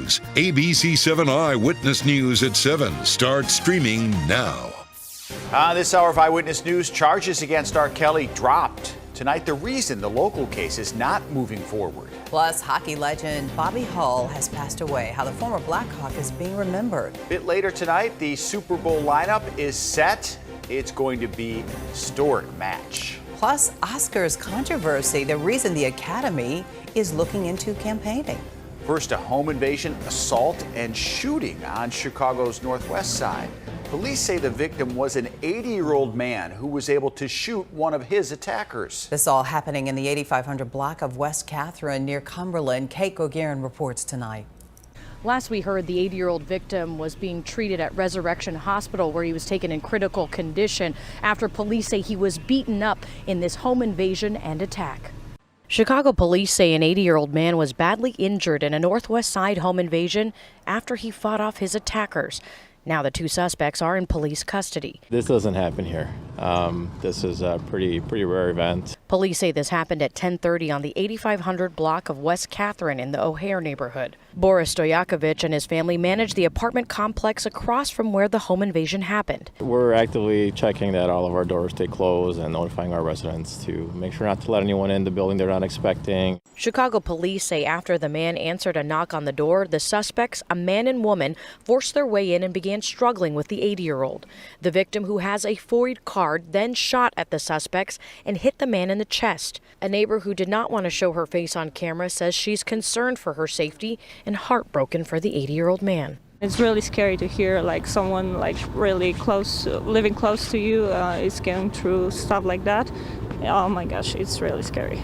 News. ABC7 Eyewitness News at 7 starts streaming now. This hour of Eyewitness News, charges against R. Kelly dropped. Tonight, the reason the local case is not moving forward. Plus, hockey legend Bobby Hull has passed away. How the former Blackhawk is being remembered. A bit later tonight, the Super Bowl lineup is set. It's going to be an historic match. Plus, Oscars controversy, the reason the Academy is looking into campaigning. First, a home invasion, assault, and shooting on Chicago's northwest side. Police say the victim was an 80-year-old man who was able to shoot one of his attackers. This all happening in the 8500 block of West Catherine near Cumberland. Kate Goguerin reports tonight. Last we heard, the 80-year-old victim was being treated at Resurrection Hospital, where he was taken in critical condition after police say he was beaten up in this home invasion and attack. Chicago police say an 80-year-old man was badly injured in a Northwest Side home invasion after he fought off his attackers. Now the two suspects are in police custody. This doesn't happen here. This is a pretty rare event. Police say this happened at 10:30 on the 8500 block of West Catherine in the O'Hare neighborhood. Boris Stoyakovich and his family manage the apartment complex across from where the home invasion happened. We're actively checking that all of our doors stay closed and notifying our residents to make sure not to let anyone in the building they're not expecting. Chicago police say after the man answered a knock on the door, the suspects, a man and woman, forced their way in and began struggling with the 80-year-old. The victim, who has a FOID card, then shot at the suspects and hit the man in the chest. A neighbor who did not want to show her face on camera says she's concerned for her safety and heartbroken for the 80-year-old man. It's really scary to hear someone really close, living close to you is going through stuff like that. Oh my gosh, it's really scary.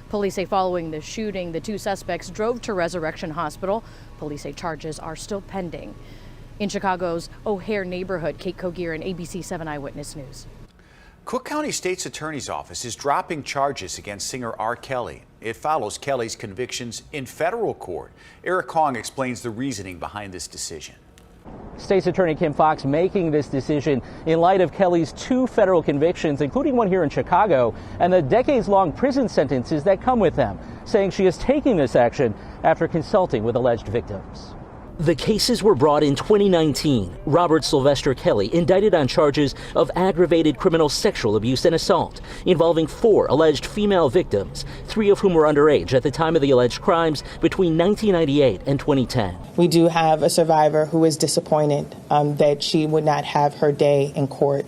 Police say following the shooting, the two suspects drove to Resurrection Hospital. Police say charges are still pending. In Chicago's O'Hare neighborhood, Kate Goguerin, ABC7 Eyewitness News. Cook County State's Attorney's Office is dropping charges against singer R. Kelly. It follows Kelly's convictions in federal court. Eric Kong explains the reasoning behind this decision. State's Attorney Kim Fox making this decision in light of Kelly's two federal convictions, including one here in Chicago, and the decades-long prison sentences that come with them, saying she is taking this action after consulting with alleged victims. The cases were brought in 2019. Robert Sylvester Kelly indicted on charges of aggravated criminal sexual abuse and assault involving 4 alleged female victims, 3 of whom were underage at the time of the alleged crimes between 1998 and 2010. We do have a survivor who is disappointed that she would not have her day in court.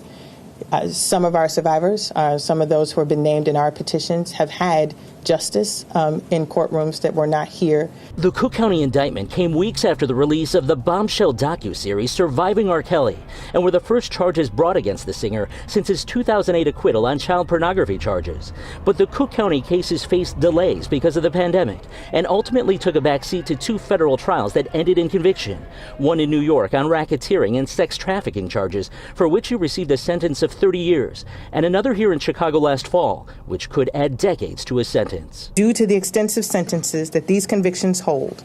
Some of our survivors, some of those who have been named in our petitions, have had justice in courtrooms that were not here. The Cook County indictment came weeks after the release of the bombshell docuseries Surviving R. Kelly, and were the first charges brought against the singer since his 2008 acquittal on child pornography charges. But the Cook County cases faced delays because of the pandemic, and ultimately took a backseat to 2 federal trials that ended in conviction. One in New York on racketeering and sex trafficking charges, for which he received a sentence of 30 years, and another here in Chicago last fall, which could add decades to his sentence. Due to the extensive sentences that these convictions hold,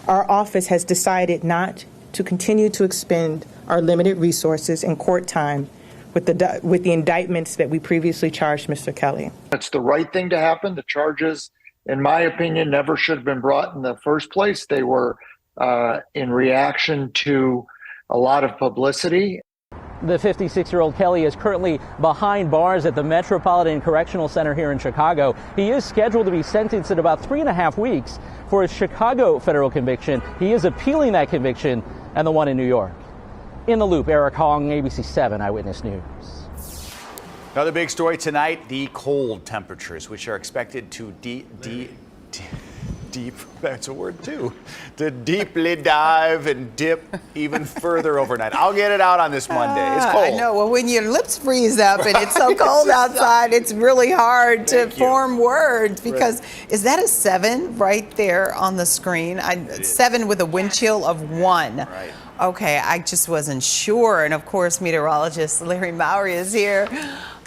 our office has decided not to continue to expend our limited resources and court time with the indictments that we previously charged Mr. Kelly. It's the right thing to happen. The charges, in my opinion, never should have been brought in the first place. They were in reaction to a lot of publicity. The 56-year-old Kelly is currently behind bars at the Metropolitan Correctional Center here in Chicago. He is scheduled to be sentenced in about 3.5 weeks for his Chicago federal conviction. He is appealing that conviction and the one in New York. In the Loop, Eric Hong, ABC7 Eyewitness News. Another big story tonight, the cold temperatures, which are expected to that's a word too, to deeply dive and dip even further overnight. I'll get it out on this Monday. It's cold. I know. Well, when your lips freeze up and it's so cold outside, it's really hard to form words because is that a 7 right there on the screen? 7 with a wind chill of 1. Right. Okay, I just wasn't sure. And of course, meteorologist Larry Mowry is here.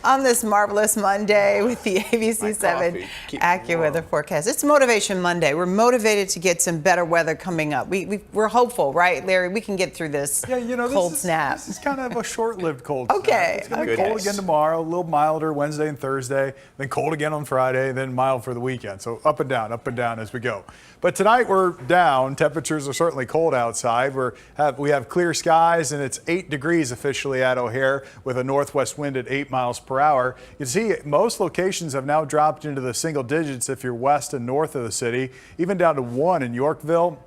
on this marvelous Monday with the ABC7 AccuWeather forecast. It's Motivation Monday. We're motivated to get some better weather coming up. We're hopeful, right, Larry? We can get through this cold snap. This is kind of a short-lived cold snap. Okay. It's going to be cold again tomorrow, a little milder Wednesday and Thursday, then cold again on Friday, then mild for the weekend. So up and down as we go. But tonight we're down. Temperatures are certainly cold outside. We have clear skies, and it's 8 degrees officially at O'Hare with a northwest wind at 8 miles per hour. You can see most locations have now dropped into the single digits if you're west and north of the city, even down to 1 in Yorkville.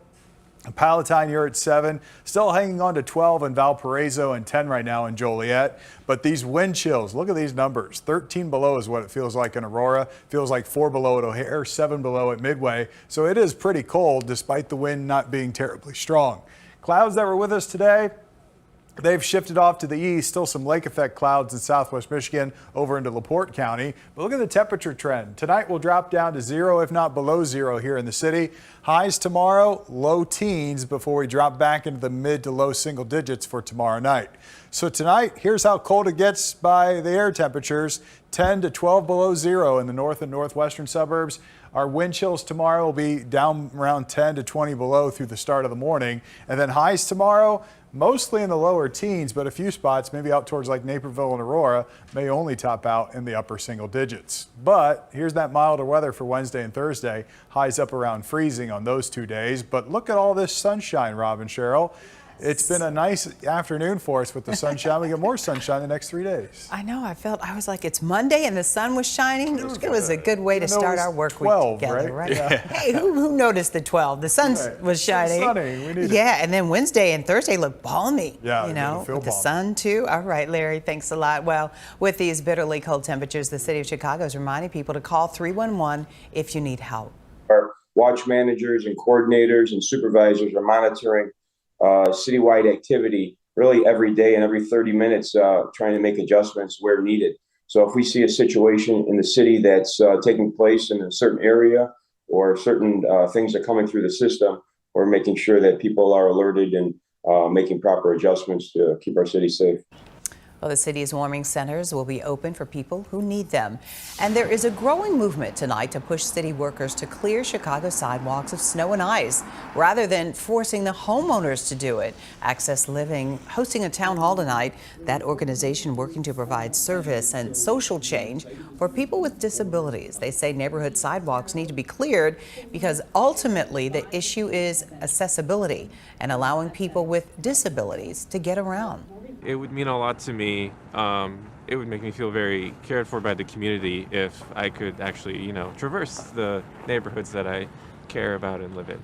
Palatine, you're at 7, still hanging on to 12 in Valparaiso and 10 right now in Joliet. But these wind chills, look at these numbers. 13 below is what it feels like in Aurora. Feels like 4 below at O'Hare, 7 below at Midway. So it is pretty cold despite the wind not being terribly strong. Clouds that were with us today, they've shifted off to the east. Still some lake effect clouds in southwest Michigan over into LaPorte County. But look at the temperature trend. Tonight will drop down to 0, if not below 0 here in the city. Highs tomorrow, low teens before we drop back into the mid to low single digits for tomorrow night. So tonight, here's how cold it gets by the air temperatures. 10 to 12 below 0 in the north and northwestern suburbs. Our wind chills tomorrow will be down around 10 to 20 below through the start of the morning. And then highs tomorrow, mostly in the lower teens, but a few spots, maybe out towards like Naperville and Aurora, may only top out in the upper single digits. But here's that milder weather for Wednesday and Thursday. Highs up around freezing on those 2 days. But look at all this sunshine, Rob and Cheryl. It's been a nice afternoon for us with the sunshine. We get more sunshine the next 3 days. I know. I was like, it's Monday and the sun was shining. It was a good way to start our work week together, right? Yeah. Hey, who noticed the 12? The sun was shining. It's sunny. We need it. And then Wednesday and Thursday look balmy. Yeah, with the sun too. All right, Larry, thanks a lot. Well, with these bitterly cold temperatures, the city of Chicago is reminding people to call 311 if you need help. Our watch managers and coordinators and supervisors are monitoring citywide activity really every day and every 30 minutes, trying to make adjustments where needed. So if we see a situation in the city that's taking place in a certain area or certain things are coming through the system, we're making sure that people are alerted and making proper adjustments to keep our city safe. Well, the city's warming centers will be open for people who need them. And there is a growing movement tonight to push city workers to clear Chicago sidewalks of snow and ice rather than forcing the homeowners to do it. Access Living hosting a town hall tonight. That organization working to provide service and social change for people with disabilities. They say neighborhood sidewalks need to be cleared because ultimately the issue is accessibility and allowing people with disabilities to get around. It would mean a lot to me. It would make me feel very cared for by the community if I could actually, traverse the neighborhoods that I care about and live in.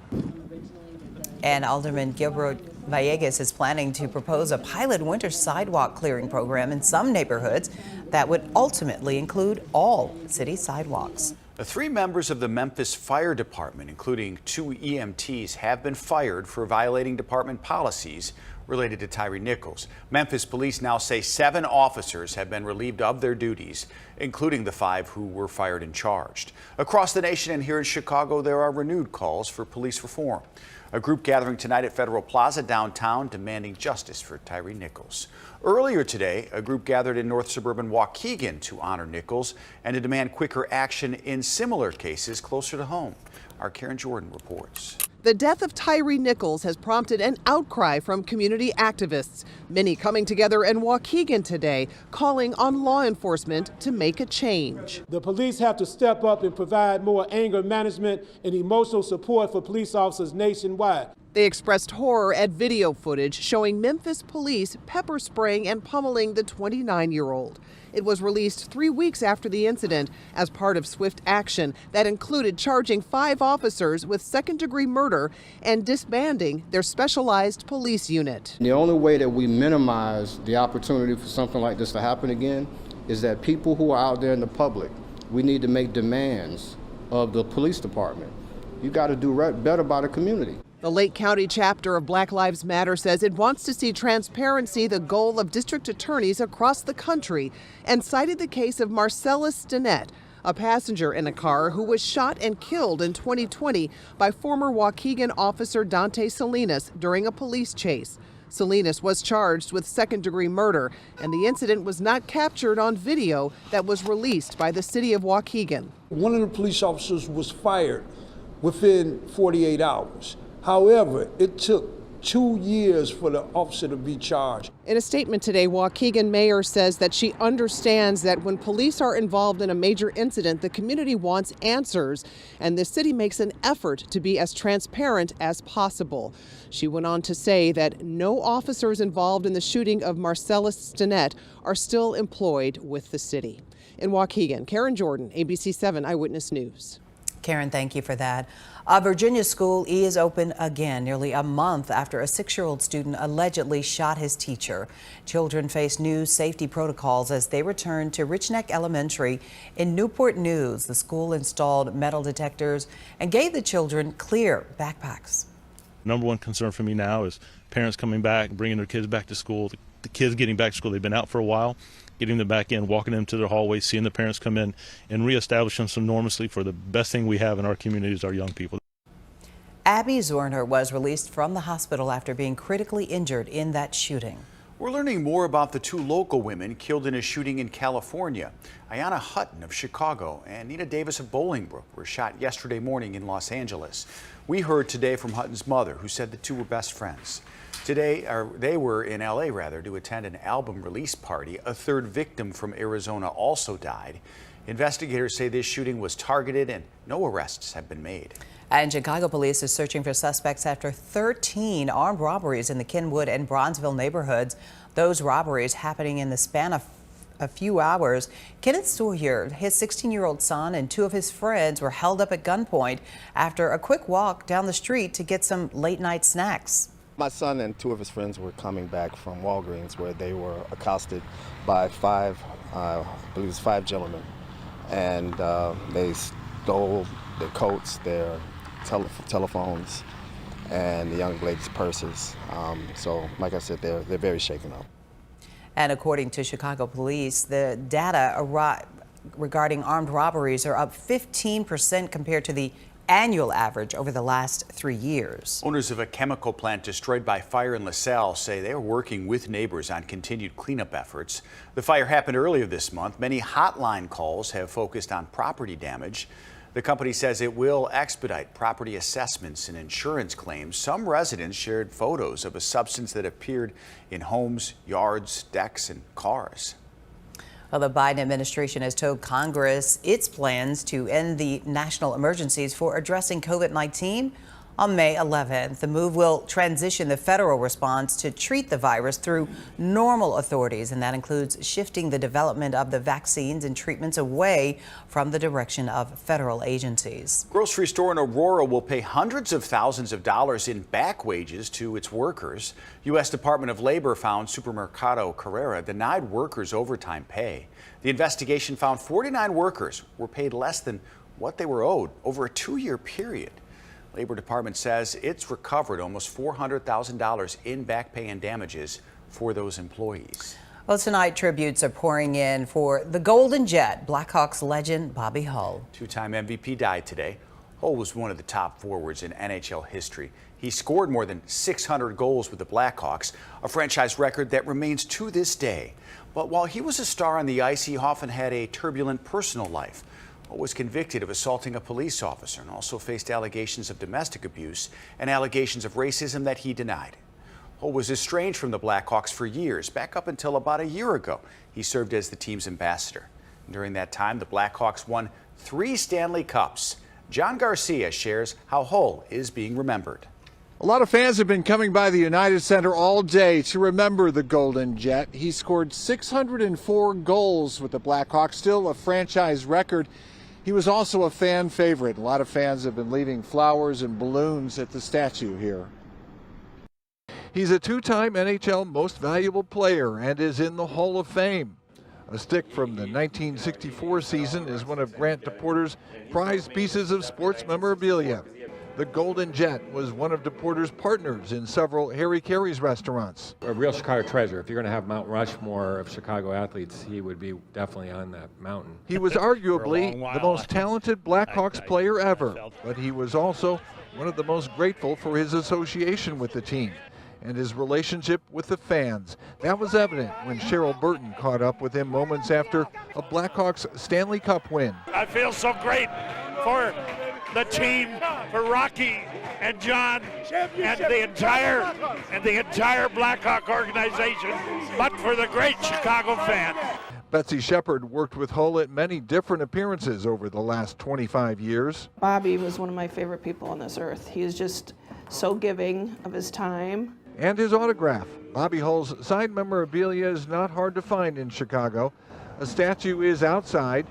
And Alderman Gilbert Villegas is planning to propose a pilot winter sidewalk clearing program in some neighborhoods that would ultimately include all city sidewalks. The 3 members of the Memphis Fire Department, including 2 EMTs, have been fired for violating department policies related to Tyre Nichols. Memphis police now say 7 officers have been relieved of their duties, including the 5 who were fired and charged. Across the nation and here in Chicago, there are renewed calls for police reform. A group gathering tonight at Federal Plaza downtown demanding justice for Tyre Nichols. Earlier today, a group gathered in north suburban Waukegan to honor Nichols and to demand quicker action in similar cases closer to home. Our Karen Jordan reports. The death of Tyre Nichols has prompted an outcry from community activists, many coming together in Waukegan today, calling on law enforcement to make a change. The police have to step up and provide more anger management and emotional support for police officers nationwide. They expressed horror at video footage showing Memphis police pepper spraying and pummeling the 29-year-old. It was released 3 weeks after the incident as part of swift action that included charging 5 officers with second-degree murder and disbanding their specialized police unit. The only way that we minimize the opportunity for something like this to happen again is that people who are out there in the public, we need to make demands of the police department. You got to do better by the community. The Lake County chapter of Black Lives Matter says it wants to see transparency the goal of district attorneys across the country and cited the case of Marcellus Stinnett, a passenger in a car who was shot and killed in 2020 by former Waukegan officer Dante Salinas during a police chase. Salinas was charged with second-degree murder, and the incident was not captured on video that was released by the city of Waukegan. One of the police officers was fired within 48 hours. However, it took 2 years for the officer to be charged. In a statement today, Waukegan mayor says that she understands that when police are involved in a major incident, the community wants answers, and the city makes an effort to be as transparent as possible. She went on to say that no officers involved in the shooting of Marcellus Stinnett are still employed with the city. In Waukegan, Karen Jordan, ABC7 Eyewitness News. Karen, thank you for that. A Virginia school is open again nearly a month after a 6-year-old student allegedly shot his teacher. Children face new safety protocols as they return to Rich Neck Elementary in Newport News. The school installed metal detectors and gave the children clear backpacks. Number one concern for me now is parents coming back, bringing their kids back to school, the kids getting back to school. They've been out for a while, getting them back in, walking them to their hallways, seeing the parents come in, and reestablishing some normalcy for the best thing we have in our community is our young people. Abby Zorner was released from the hospital after being critically injured in that shooting. We're learning more about the 2 local women killed in a shooting in California. Ayanna Hutton of Chicago and Nina Davis of Bolingbrook were shot yesterday morning in Los Angeles. We heard today from Hutton's mother, who said the 2 were best friends. They were in LA to attend an album release party. A 3rd victim from Arizona also died. Investigators say this shooting was targeted and no arrests have been made. And Chicago police is searching for suspects after 13 armed robberies in the Kenwood and Bronzeville neighborhoods. Those robberies happening in the span of a few hours. Kenneth Sawyer, his 16-year-old son, and 2 of his friends were held up at gunpoint after a quick walk down the street to get some late-night snacks. My son and 2 of his friends were coming back from Walgreens where they were accosted by 5 gentlemen, and they stole their coats, their telephones, and the young lady's purses. So, like I said, they're very shaken up. And according to Chicago police, the data regarding armed robberies are up 15% compared to the annual average over the last 3 years. Owners of a chemical plant destroyed by fire in LaSalle say they are working with neighbors on continued cleanup efforts. The fire happened earlier this month. Many hotline calls have focused on property damage. The company says it will expedite property assessments and insurance claims. Some residents shared photos of a substance that appeared in homes, yards, decks, and cars. Well, the Biden administration has told Congress its plans to end the national emergencies for addressing COVID-19 on May 11th. The move will transition the federal response to treat the virus through normal authorities, and that includes shifting the development of the vaccines and treatments away from the direction of federal agencies. Grocery store in Aurora will pay hundreds of thousands of dollars in back wages to its workers. U.S. Department of Labor found Supermercado Carrera denied workers overtime pay. The investigation found 49 workers were paid less than what they were owed over a 2-year period. Labor Department says it's recovered almost $400,000 in back pay and damages for those employees. Well, tonight tributes are pouring in for the Golden Jet, Blackhawks legend Bobby Hull. 2-time MVP died today. Hull was one of the top forwards in NHL history. He scored more than 600 goals with the Blackhawks, a franchise record that remains to this day. But while he was a star on the ice, he often had a turbulent personal life. Hull was convicted of assaulting a police officer and also faced allegations of domestic abuse and allegations of racism that he denied. Hull was estranged from the Blackhawks for years, back up until about a year ago. He served as the team's ambassador. During that time, the Blackhawks won 3 Stanley Cups. John Garcia shares how Hull is being remembered. A lot of fans have been coming by the United Center all day to remember the Golden Jet. He scored 604 goals with the Blackhawks, still a franchise record. He was also a fan favorite. A lot of fans have been leaving flowers and balloons at the statue here. He's a 2-time NHL Most Valuable Player and is in the Hall of Fame. A stick from the 1964 season is one of Grant DePorter's prized pieces of sports memorabilia. The Golden Jet was one of DePorter's partners in several Harry Caray's restaurants. A real Chicago treasure. If you're going to have Mount Rushmore of Chicago athletes, he would be definitely on that mountain. He was arguably the most talented Blackhawks player ever, but he was also one of the most grateful for his association with the team. and his relationship with the fans. That was evident when Cheryl Burton caught up with him moments after a Blackhawks Stanley Cup win. I feel so great for the team, for Rocky and John and the entire Blackhawk organization, but for the great Chicago fan. Betsy Shepard worked with Hull at many different appearances over the last 25 years. Bobby was one of my favorite people on this earth. He is just so giving of his time. And his autograph. Bobby Hull's signed memorabilia is not hard to find in Chicago. A statue is outside,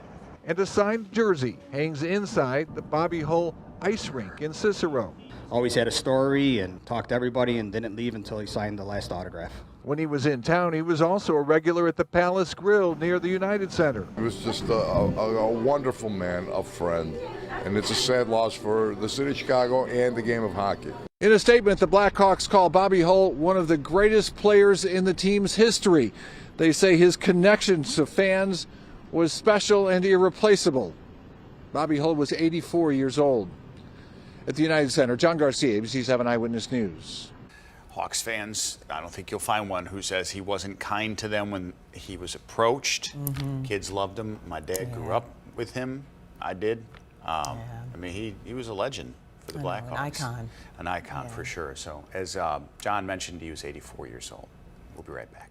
and a signed jersey hangs inside the Bobby Hull ice rink in Cicero. Always had a story and talked to everybody and didn't leave until he signed the last autograph. When he was in town, he was also a regular at the Palace Grill near the United Center. He was just a wonderful man, a friend, and it's a sad loss for the city of Chicago and the game of hockey. In a statement, the Blackhawks call Bobby Hull one of the greatest players in the team's history. They say his connection to fans was special and irreplaceable. Bobby Hull was 84 years old. At the United Center, John Garcia, ABC7 Eyewitness News. Hawks fans, I don't think you'll find one who says he wasn't kind to them when he was approached. Kids loved him. My dad grew up with him. I did. I mean, he was a legend for the Blackhawks. An icon. An icon for sure. So as John mentioned, he was 84 years old. We'll be right back.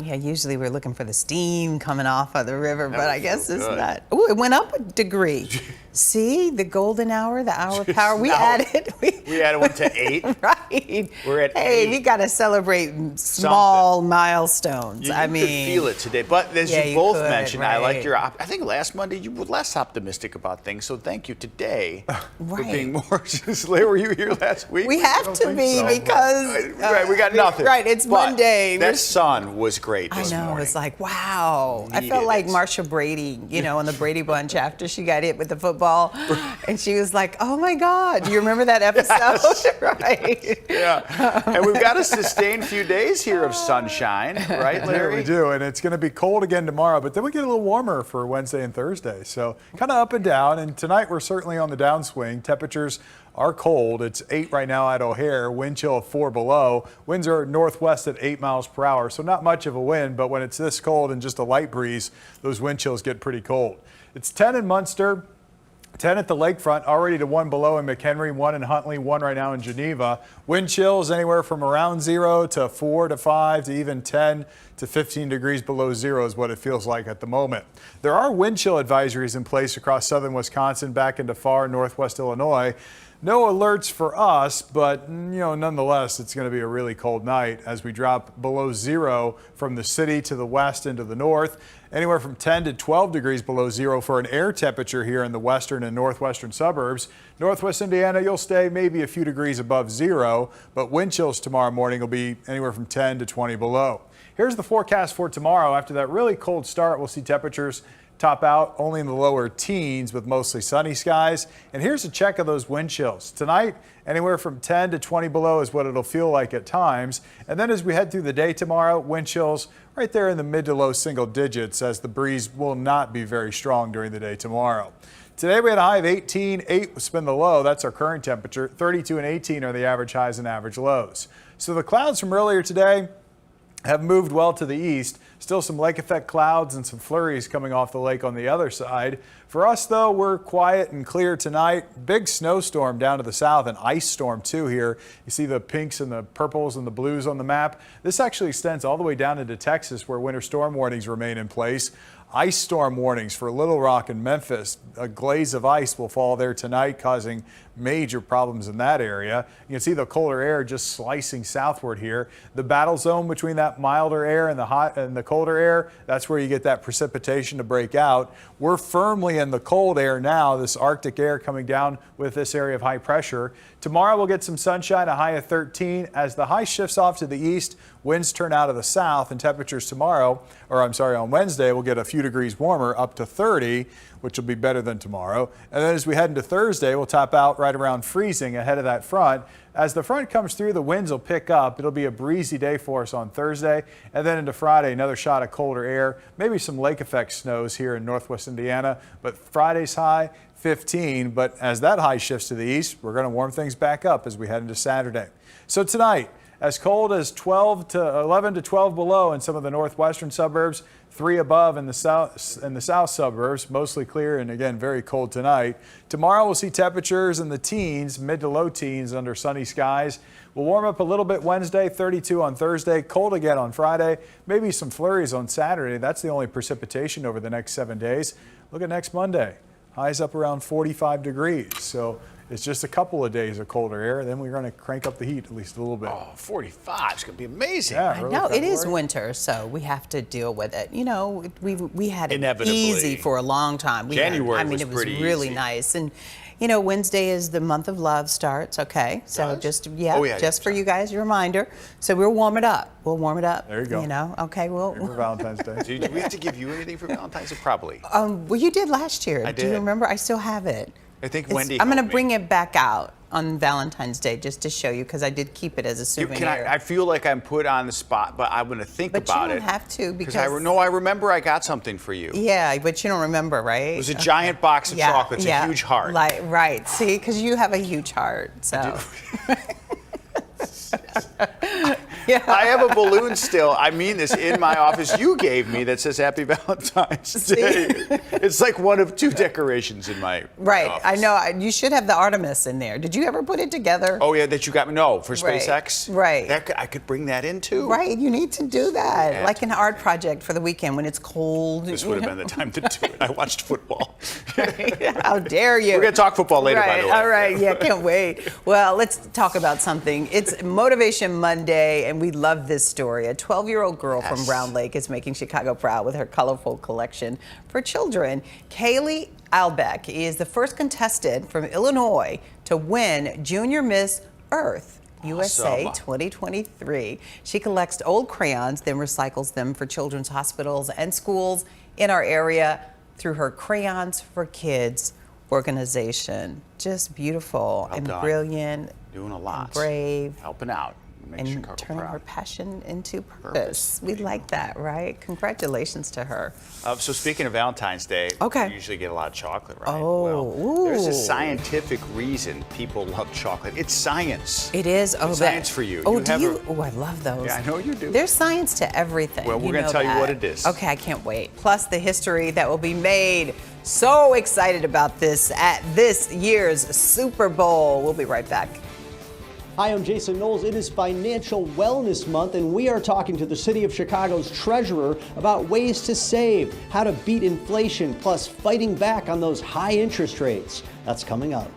Yeah, usually we're looking for the steam coming off of the river, but I guess it's good. not. Oh, it went up a degree. See, the golden hour, the hour of power. We added. We added one to 8. Right. We're at 8. Hey, we got to celebrate small milestones. You I could mean, feel it today. But as yeah, you both could, mentioned, I liked right. your. I think last Monday you were less optimistic about things. So thank you today for being more. Were you here last week? we have to be because right, we got nothing. Right, it's But Monday. That sun was great this I know. morning. It's like, wow. I felt like Marsha Brady, you know, on the Brady Bunch after she got hit with the football. And she was like, oh my God. Do you remember that episode? Right. Yeah. And we've got a sustained few days here of sunshine, right, Larry? Yeah, we do. And it's going to be cold again tomorrow, but then we get a little warmer for Wednesday and Thursday. So kind of up and down. And tonight we're certainly on the downswing. Temperatures are cold. It's 8 right now at O'Hare, wind chill of 4 below. Winds are northwest at 8 miles per hour, so not much of a wind, but when it's this cold and just a light breeze, those wind chills get pretty cold. It's 10 in Munster, 10 at the lakefront, already to 1 below in McHenry, 1 in Huntley, 1 right now in Geneva. Wind chills anywhere from around 0 to 4 to 5 to even 10 to 15 degrees below zero is what it feels like at the moment. There are wind chill advisories in place across southern Wisconsin back into far northwest Illinois. No alerts for us, but nonetheless, it's going to be a really cold night as we drop below zero from the city to the west and to the north. Anywhere from 10 to 12 degrees below zero for an air temperature here in the western and northwestern suburbs. Northwest Indiana, you'll stay maybe a few degrees above zero, but wind chills tomorrow morning will be anywhere from 10 to 20 below. Here's the forecast for tomorrow. After that really cold start, we'll see temperatures top out only in the lower teens with mostly sunny skies. And here's a check of those wind chills. Tonight, anywhere from 10 to 20 below is what it'll feel like at times. And then as we head through the day tomorrow, wind chills right there in the mid to low single digits, as the breeze will not be very strong during the day tomorrow. Today we had a high of 18, 8 has been the low. That's our current temperature. 32 and 18 are the average highs and average lows. So the clouds from earlier today have moved well to the east. Still some lake effect clouds and some flurries coming off the lake on the other side. For us though, we're quiet and clear tonight. Big snowstorm down to the south, an ice storm too here. You see the pinks and the purples and the blues on the map. This actually extends all the way down into Texas, where winter storm warnings remain in place. Ice storm warnings for Little Rock and Memphis. A glaze of ice will fall there tonight, causing major problems in that area. You can see the colder air just slicing southward here. The battle zone between that milder air and the hot and the colder air, that's where you get that precipitation to break out. We're firmly in the cold air now, this Arctic air coming down with this area of high pressure. Tomorrow we'll get some sunshine, a high of 13. As the high shifts off to the east, winds turn out of the south, and temperatures tomorrow, on Wednesday, we'll get a few degrees warmer, up to 30, which will be better than tomorrow. And then as we head into Thursday, we'll top out right around freezing ahead of that front. As the front comes through, the winds will pick up. It'll be a breezy day for us on Thursday. And then into Friday, another shot of colder air, maybe some lake effect snows here in northwest Indiana. But Friday's high, 15. But as that high shifts to the east, we're going to warm things back up as we head into Saturday. So tonight, as cold as 11 to 12 below in some of the northwestern suburbs, 3 above in the south suburbs, mostly clear and again very cold tonight. Tomorrow we'll see temperatures in the teens, mid to low teens under sunny skies. We'll warm up a little bit Wednesday, 32 on Thursday, cold again on Friday, maybe some flurries on Saturday. That's the only precipitation over the next 7 days. Look at next Monday, highs up around 45 degrees. So it's just a couple of days of colder air, then we're going to crank up the heat at least a little bit. Oh, 45 is going to be amazing. Yeah, I know, it is winter, so we have to deal with it. You know, we had it Inevitably. easy for a long time. January I mean, was it was pretty really easy. nice. And, you know, Wednesday is the month of love starts, okay? So just, just for you guys, a reminder. So we'll warm it up. We'll warm it up. There you go. You know, okay, For Valentine's Day. Do we have to give you anything for Valentine's Day? Probably. well, you did last year. I Do you did. remember? I still have it. I think Wendy I'm going to helped me. bring it back out on Valentine's Day just to show you, because I did keep it as a souvenir. I feel like I'm put on the spot, but I'm going to think But about you it. don't have to, because I remember I got something for you. Yeah, but you don't remember, right? It was a giant box of chocolates, a huge heart. Right. See, because you have a huge heart. So. I have a balloon still. I mean this in my office. You gave me that says Happy Valentine's Day. It's like one of 2 decorations in my office. I know. You should have the Artemis in there. Did you ever put it together? Oh yeah, that you got me. No, for SpaceX. Right. I could bring that in too. Right. You need to do that, Yeah. like an art project for the weekend when it's cold. This would have been the time to do it. I watched football. How dare you? We're going to talk football later, by the way. All right. Yeah, can't wait. Well, let's talk about something. It's Motivation Monday, and we love this story. A 12-year-old girl from Round Lake is making Chicago proud with her colorful collection for children. Kaylee Albeck is the first contestant from Illinois to win Junior Miss Earth USA 2023. She collects old crayons, then recycles them for children's hospitals and schools in our area through her Crayons for Kids organization. Just beautiful and brilliant. Doing a lot. And brave. Helping out. And turning her passion into purpose. We like that, right? Congratulations to her. So speaking of Valentine's Day, you usually get a lot of chocolate, right? Oh, well, there's a scientific reason people love chocolate. It's science. It is. It's science for you. Oh, Oh, I love those. Yeah, I know you do. There's science to everything. Well, we're going to tell you what it is. Okay, I can't wait. Plus the history that will be made. So excited about this at this year's Super Bowl. We'll be right back. Hi, I'm Jason Knowles. It is Financial Wellness Month, and we are talking to the City of Chicago's treasurer about ways to save, how to beat inflation, plus fighting back on those high interest rates. That's coming up.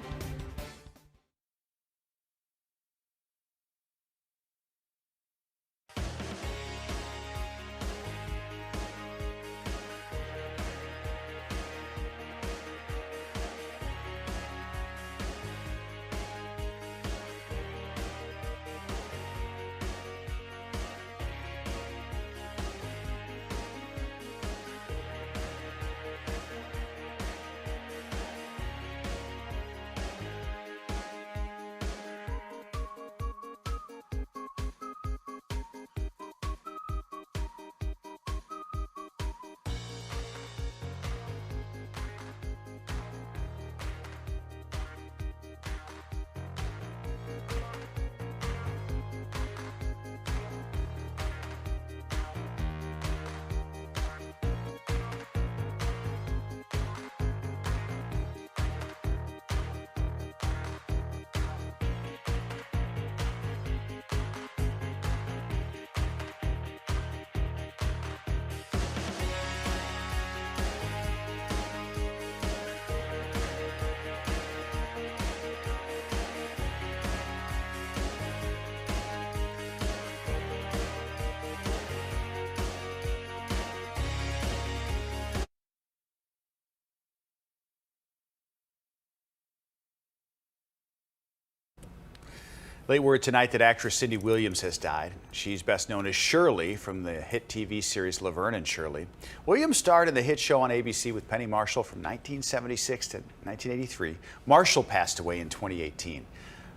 Late word tonight that actress Cindy Williams has died. She's best known as Shirley from the hit TV series Laverne and Shirley. Williams starred in the hit show on ABC with Penny Marshall from 1976 to 1983. Marshall passed away in 2018.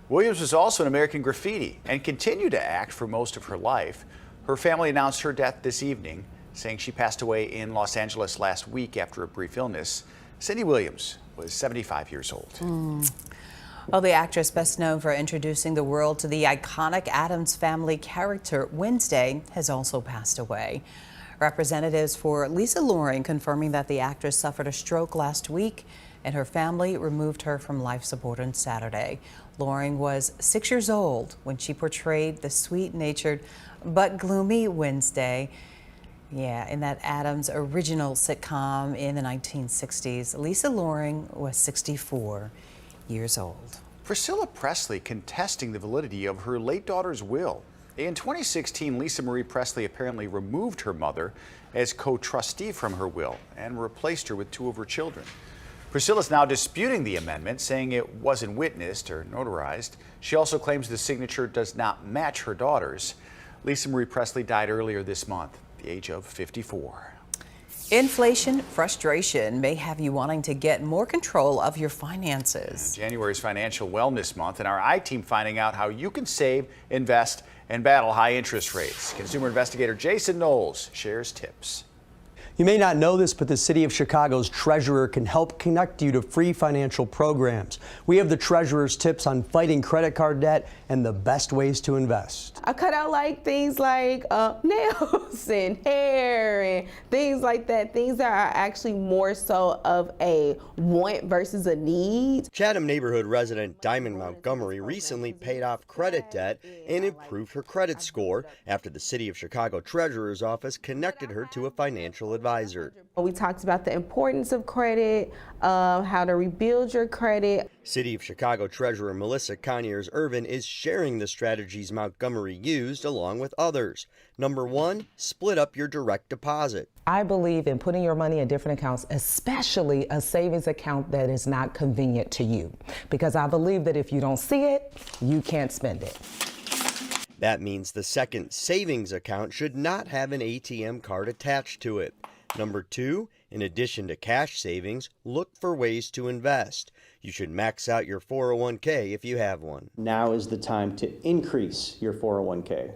Williams was also in American Graffiti and continued to act for most of her life. Her family announced her death this evening, saying she passed away in Los Angeles last week after a brief illness. Cindy Williams was 75 years old. Well, the actress, best known for introducing the world to the iconic Addams Family character Wednesday, has also passed away. Representatives for Lisa Loring confirming that the actress suffered a stroke last week and her family removed her from life support on Saturday. Loring was 6 years old when she portrayed the sweet-natured but gloomy Wednesday. Yeah, in that Addams original sitcom in the 1960s. Lisa Loring was 64 years old. Priscilla Presley contesting the validity of her late daughter's will. In 2016, Lisa Marie Presley apparently removed her mother as co-trustee from her will and replaced her with two of her children. Priscilla's now disputing the amendment, saying it wasn't witnessed or notarized. She also claims the signature does not match her daughter's. Lisa Marie Presley died earlier this month at the age of 54. Inflation frustration may have you wanting to get more control of your finances. January's Financial Wellness Month, and our I-Team finding out how you can save, invest, and battle high interest rates. Consumer investigator Jason Knowles shares tips. You may not know this, but the City of Chicago's treasurer can help connect you to free financial programs. We have the treasurer's tips on fighting credit card debt and the best ways to invest. I cut out like things like nails and hair and things like that, things that are actually more so of a want versus a need. Chatham neighborhood resident Diamond Montgomery recently paid off credit debt and improved her credit score after the City of Chicago Treasurer's Office connected her to a financial advisor. We talked about the importance of credit, how to rebuild your credit. City of Chicago Treasurer Melissa Conyers-Irvin is sharing the strategies Montgomery used along with others. Number one, split up your direct deposit. I believe in putting your money in different accounts, especially a savings account that is not convenient to you, because I believe that if you don't see it, you can't spend it. That means the second savings account should not have an ATM card attached to it. Number two, in addition to cash savings, look for ways to invest. You should max out your 401k if you have one. Now is the time to increase your 401k.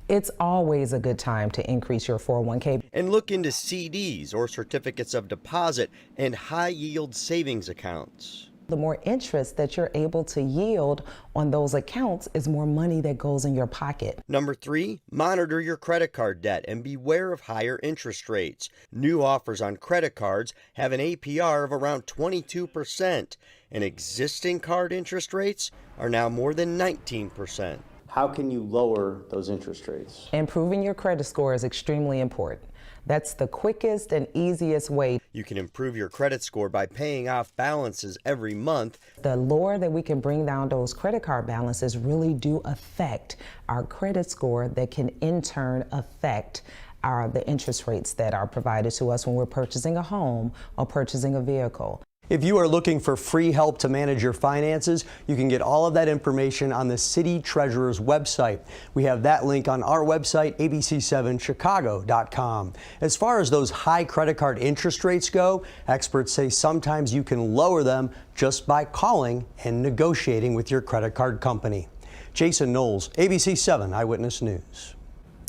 It's always a good time to increase your 401k. And look into CDs or certificates of deposit and high-yield savings accounts. The more interest that you're able to yield on those accounts is more money that goes in your pocket. Number three, monitor your credit card debt and beware of higher interest rates. New offers on credit cards have an APR of around 22%, and existing card interest rates are now more than 19%. How can you lower those interest rates? Improving your credit score is extremely important. That's the quickest and easiest way. You can improve your credit score by paying off balances every month. The lower that we can bring down those credit card balances really do affect our credit score that can in turn affect the interest rates that are provided to us when we're purchasing a home or purchasing a vehicle. If you are looking for free help to manage your finances, you can get all of that information on the City Treasurer's website. We have that link on our website, ABC7Chicago.com. As far as those high credit card interest rates go, experts say sometimes you can lower them just by calling and negotiating with your credit card company. Jason Knowles, ABC7 Eyewitness News.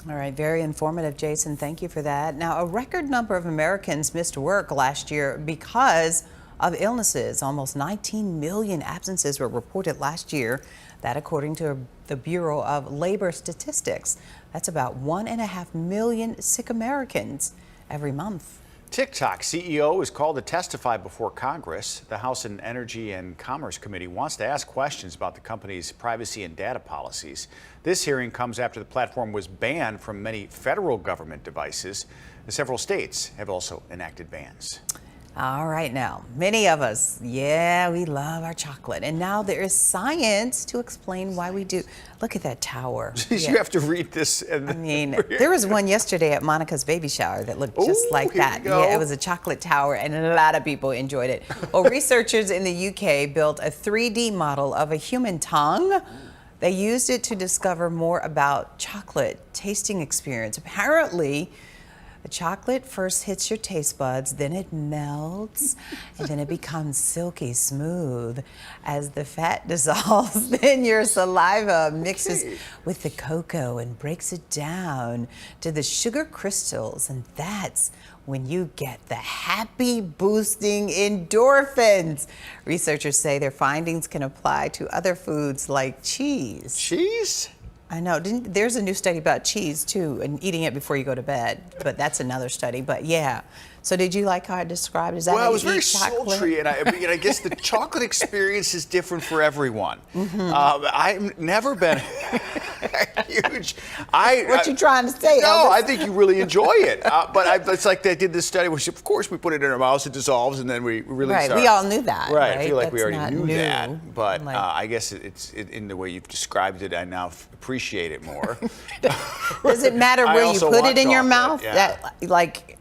All right, very informative, Jason. Thank you for that. Now, a record number of Americans missed work last year because of illnesses. Almost 19 million absences were reported last year. That according to the Bureau of Labor Statistics. That's about 1.5 million sick Americans every month. TikTok CEO is called to testify before Congress. The House Energy and Commerce Committee wants to ask questions about the company's privacy and data policies. This hearing comes after the platform was banned from many federal government devices. Several states have also enacted bans. All right, now, many of us, we love our chocolate. And now there is science to explain why we do. Look at that tower. You have to read this. I mean, there was one yesterday at Monica's baby shower that looked just like that. Yeah, it was a chocolate tower, and a lot of people enjoyed it. Well, researchers in the UK built a 3D model of a human tongue. They used it to discover more about chocolate tasting experience. Apparently, the chocolate first hits your taste buds, then it melts, and then it becomes silky smooth. As the fat dissolves, then your saliva mixes with the cocoa and breaks it down to the sugar crystals, and that's when you get the happy boosting endorphins. Researchers say their findings can apply to other foods like cheese. Cheese? I know. There's a new study about cheese too, and eating it before you go to bed. But that's another study. But yeah. So did you like how I described? Is that well, how it was you very eat chocolate? sultry, and I guess the chocolate experience is different for everyone. I've never been huge. What you trying to say? No, Elvis? I think you really enjoy it. But it's like they did this study, which of course we put it in our mouths, it dissolves, and then we release Right, our. we all knew that. Right, I feel like we That's already not knew new. that. But Like- I guess it's in the way you've described it, I now appreciate it more. Does it matter I where you also put want it in your chocolate, mouth? yeah. That like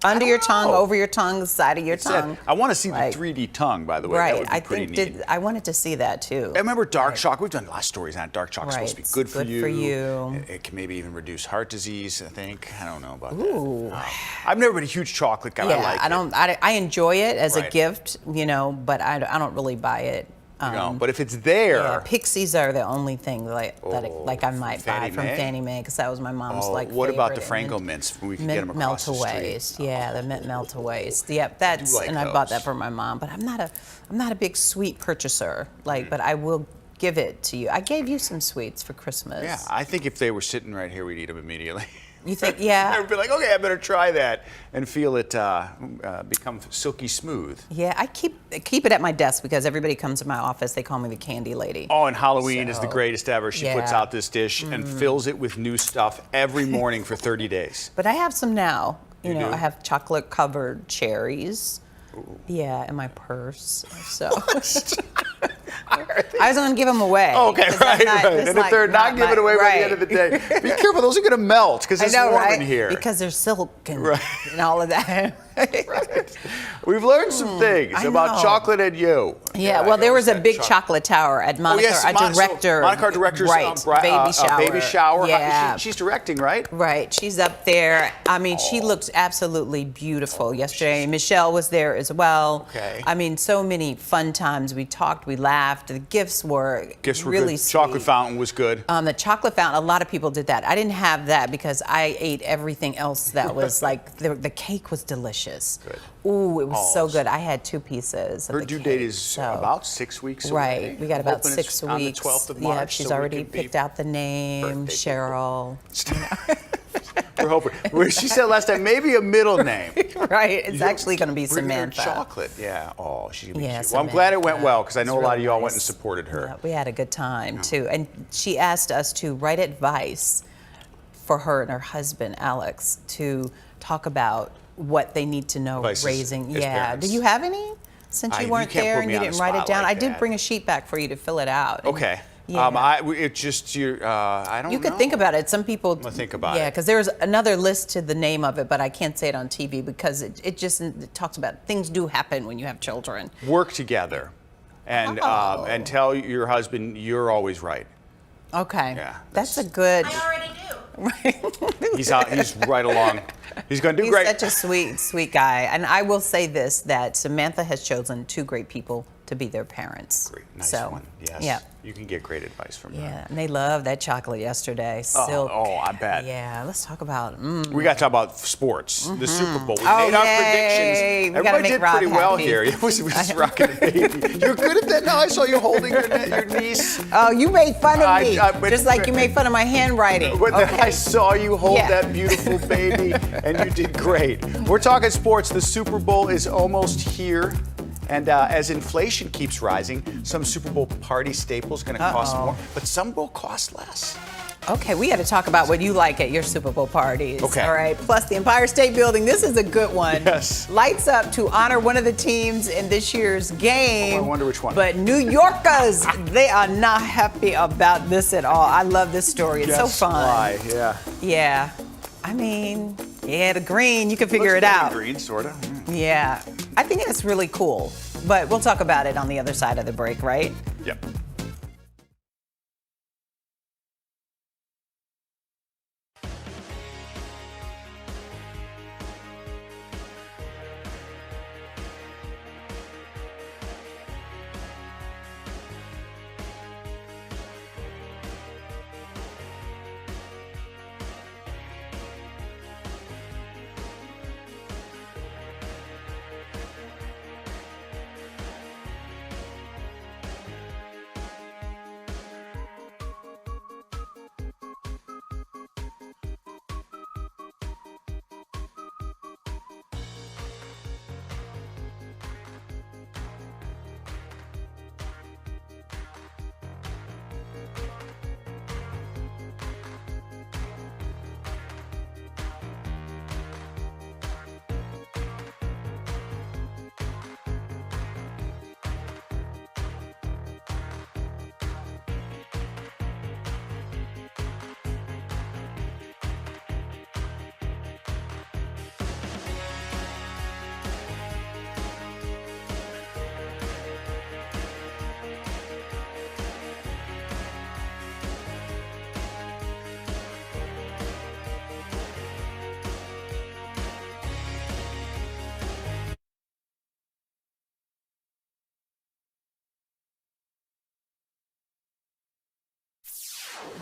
under your tongue, over your tongue, the side of your tongue. I want to see the 3D tongue, by the way. That Right, would be I pretty think neat. I wanted to see that too. I remember dark chocolate. We've done a lot of stories on it. Dark chocolate supposed to be Right, good it's for good you. for you. It can maybe even reduce heart disease, I think. I don't know about Ooh. that. I've never been a huge chocolate guy. Yeah, I like I don't. I enjoy it as a Right. gift, but I don't really buy it. But if it's there. Yeah, Pixies are the only thing that I might buy Fannie from Mae? Fannie Mae because that was my mom's what about the favorite. Franco mints? We can Mint get them across the street. melt-aways. Yeah, the mint melt-aways. Yep, that's like and I bought those. that for my mom. But I'm not a big sweet purchaser. But I will give it to you. I gave you some sweets for Christmas. Yeah, I think if they were sitting right here, we'd eat them immediately. You think? Yeah. I'd be like, okay, I better try that and feel it become silky smooth. Yeah, I keep it at my desk because everybody comes to my office. They call me the candy lady. Oh, and Halloween is the So, greatest ever. She puts yeah. out this dish and fills it with new stuff every morning for 30 days. But I have some now. You know, do? I have chocolate covered cherries. Yeah, in my purse. So I was going to give them away. Okay, right. And if they're not giving away by the end of the day, be careful. Those are going to melt because it's warm in here. Because they're silk and all of that. We've learned some things I about know. chocolate and you. Yeah, well, there was a big chocolate tower at Monica, a director. Monica, our director's baby shower. Baby shower. Yeah. She's directing, right? Right, she's up there. I mean, she looked absolutely beautiful yesterday. Michelle was there as well. Okay. I mean, so many fun times. We talked, we laughed. The gifts were really good. sweet. Chocolate fountain was good. The chocolate fountain, a lot of people did that. I didn't have that because I ate everything else that was like, the cake was delicious. Good. Ooh, it was so good. I had 2 pieces of Her the due cake, date is so- about 6 weeks away. Right, we got about Hoping 6 it's weeks. on the 12th of March. Yeah, she's so we already can be picked out the name, birthday Cheryl. We're hoping. She said last time, maybe a middle name. Right, it's actually going to be Bring her Samantha. chocolate. Yeah. Oh, she's going to be Yeah, cute. Well, I'm glad it went Samantha. well because I know a It's lot of really y'all went and nice. supported her. Yeah, we had a good time too. And she asked us to write advice for her and her husband, Alex, to talk about what they need to know Advice as- raising. as Yeah. parents. Do you have any? Since you You weren't can't there put and me you on the didn't write it spot down, like I did that. bring a sheet back for you to fill it out. Okay. Yeah. I don't You know. could think about it. Some people. I'm gonna think about Yeah, it. because there's another list to the name of it, but I can't say it on TV because it talks about things do happen when you have children. Work together and tell your husband you're always right. Okay. Yeah. That's a good. He's right along. He's going to do He's great. such a sweet guy. And I will say this, that Samantha has chosen 2 great people to be their parents. Great. Nice so, one. Yes. Yeah. You can get great advice from her. Yeah, and they loved that chocolate yesterday. Silk. Oh, I bet. Yeah, let's talk about. We got to talk about sports. The Super Bowl. We Oh, made our yay. predictions. We gotta Everybody make did Rob pretty well happy. here. It was just rocking the baby. You're good at that now. I saw you holding your niece. Oh, you made fun of me, but- just like you made fun of my handwriting. I saw you hold Yeah. that beautiful baby, and you did great. We're talking sports. The Super Bowl is almost here. And as inflation keeps rising, some Super Bowl party staples going to cost more, but some will cost less. Okay, we got to talk about what you like at your Super Bowl parties. Okay. All right. Plus, the Empire State Building. This is a good one. Yes. Lights up to honor one of the teams in this year's game. Oh, I wonder which one. But New Yorkers, they are not happy about this at all. I love this story. It's Guess so fun. why? Yeah. Yeah. I mean, yeah, the green. You can figure Looks it out. Green, sort of. Yeah. I think it's really cool. But we'll talk about it on the other side of the break, right? Yep.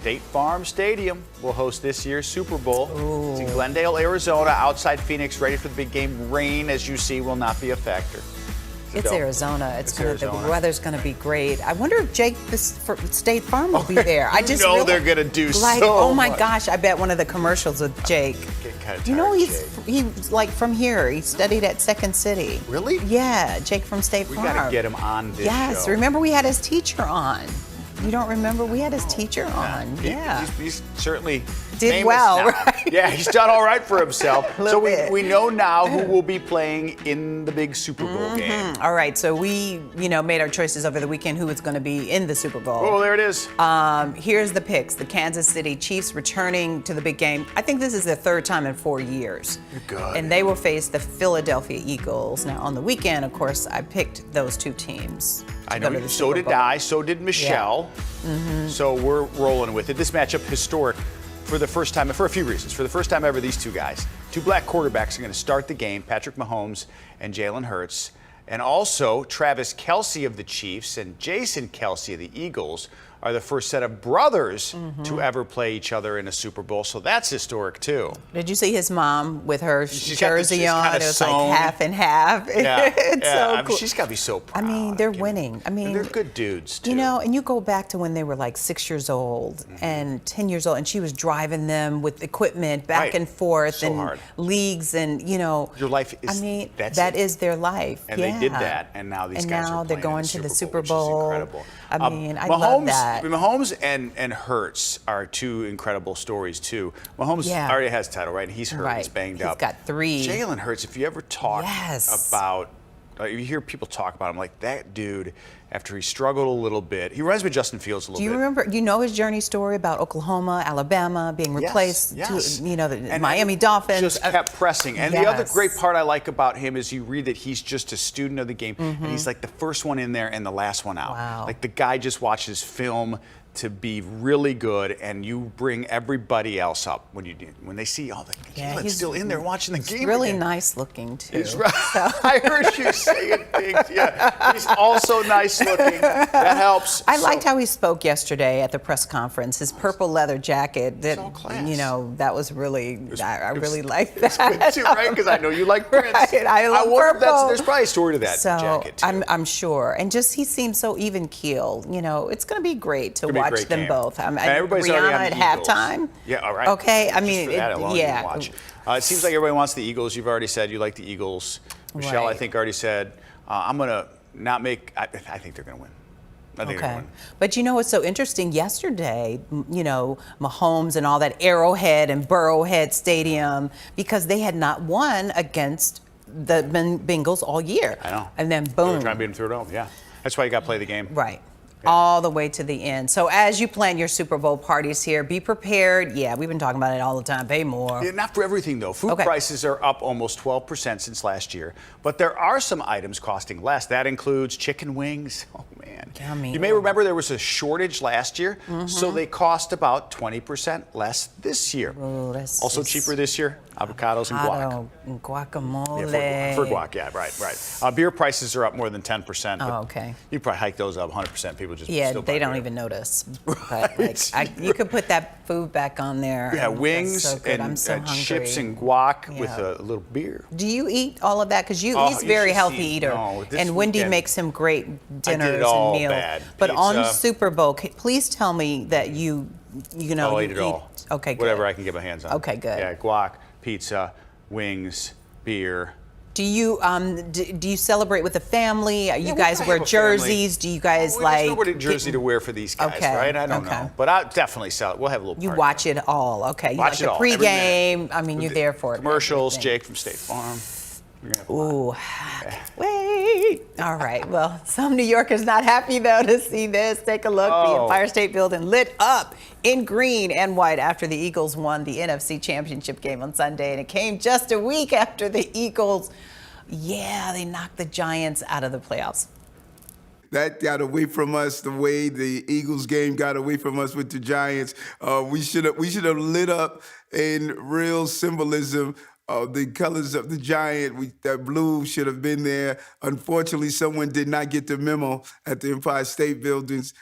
State Farm Stadium will host this year's Super Bowl. It's in Glendale, Arizona, outside Phoenix, ready for the big game. Rain, as you see, will not be a factor. It's Arizona. The weather's going to be great. I wonder if Jake, for State Farm, will be there. I just know they're going to do oh my much. gosh! I bet one of the commercials with Jake. You know, he's like from here. He studied at Second City. Really? Yeah, Jake from State Farm. We got to get him on this Yes, show. remember we had his teacher on. You don't remember? We had his teacher on. Yeah. He's certainly did famous well, now. right? Yeah, he's done all right for himself. So bit. we know now who will be playing in the big Super Bowl game. All right, so we made our choices over the weekend who was going to be in the Super Bowl. Oh, there it is. Here's the picks. The Kansas City Chiefs returning to the big game. I think this is their third time in 4 years. You're good. And they will face the Philadelphia Eagles. Now, on the weekend, of course, I picked those two teams. I know, so did I, so did Michelle. Yeah. So we're rolling with it. This matchup historic for the first time, for a few reasons. For the first time ever, these two guys, two black quarterbacks, are going to start the game, Patrick Mahomes and Jalen Hurts. And also, Travis Kelce of the Chiefs and Jason Kelce of the Eagles are the first set of brothers to ever play each other in a Super Bowl. So that's historic, too. Did you see his mom with her She's jersey on? It was sewn. like half and half. Yeah, It's so I mean, cool. she's got to be so proud. I mean, they're winning. I mean, And they're good dudes, too. You know, and you go back to when they were like 6 years old and 10 years old, and she was driving them with equipment back and forth So and hard. leagues, and Your life is. I mean, that is their life. And they did that, and now these guys are they're playing going in to the Super Super Bowl. Bowl, which is incredible. I mean, I love that. Mahomes and Hurts are two incredible stories too. Mahomes already has title, right? He's hurt, he's banged up. He's got 3. Jalen Hurts, if you ever talk about, you hear people talk about him, like that dude, after he struggled a little bit, he reminds me of Justin Fields a little bit. Do you know his journey story about Oklahoma, Alabama being replaced to, the Miami Dolphins? Just kept pressing. And the other great part I like about him is you read that he's just a student of the game, and he's like the first one in there and the last one out. Wow. Like the guy just watches film to be really good, and you bring everybody else up when they see, Jalen's still in there watching the game. He's really again. nice looking too. He's right. I heard you saying things. Yeah, he's also nice looking. That helps. I liked how he spoke yesterday at the press conference. His purple leather jacket. That that was really. I really liked that. Good too, right? Because I know you like Prince. Right, I love purple. There's probably a story to that jacket too. I'm sure, and just he seems so even keeled. It's going to be great to watch them both. Everybody's Rihanna already on at the Eagles. halftime. Yeah, all right. Okay, I Just mean, for that alone, you can watch. It seems like everybody wants the Eagles. You've already said you like the Eagles. Michelle, I think, already said, I'm going to not make, I think they're going to win. I think they're going to win. But what's so interesting? Yesterday, Mahomes and all that Arrowhead and Burrowhead Stadium, because they had not won against the Bengals all year. I know. And then They boom. were trying to beat them through it all. Yeah. That's why you got to play the game. Right. All the way to the end. So as you plan your Super Bowl parties here, be prepared. Yeah, we've been talking about it all the time. Pay more. Yeah, not for everything, though. Food prices are up almost 12% since last year. But there are some items costing less. That includes chicken wings. Oh, man. Yummy. You may remember there was a shortage last year, so they cost about 20% less this year. Ooh, also cheaper this year, avocados and guac. Guacamole. Yeah, for guac, yeah, right. Beer prices are up more than 10%. Oh, okay. You probably hike those up 100%. People just still they buy don't beer. even notice. But you could put that food back on there. Yeah, wings so good. I'm so and hungry. chips and guac with a little beer. Do you eat all of that? Because he's a you very should healthy see. eater. No, this and Wendy weekend, makes him great dinners I did it all and meals. bad. But on Pizza. Super Bowl, please tell me that you I'll eat it all. Okay, good. Whatever I can get my hands on. Okay, good. Yeah, guac, pizza, wings, beer. Do you do you celebrate with the family? You guys I wear have a jerseys? Do you guys There's nobody jersey to wear for these guys, Okay, right? I don't know. But I'll definitely sell it. We'll have a little You party. watch it all, okay? You Watch like it all, the every pregame. I mean, you're there for it. Commercials, everything. Jake from State Farm. Ooh, wait. All right. Well, some New Yorkers not happy though to see this. Take a look. The Empire State Building lit up in green and white after the Eagles won the NFC Championship game on Sunday, and it came just a week after the Eagles. Yeah, they knocked the Giants out of the playoffs. That got away from us the way the Eagles game got away from us with the Giants. We should have lit up in real symbolism of the colors of the Giant. That blue should have been there. Unfortunately, someone did not get the memo at the Empire State Buildings.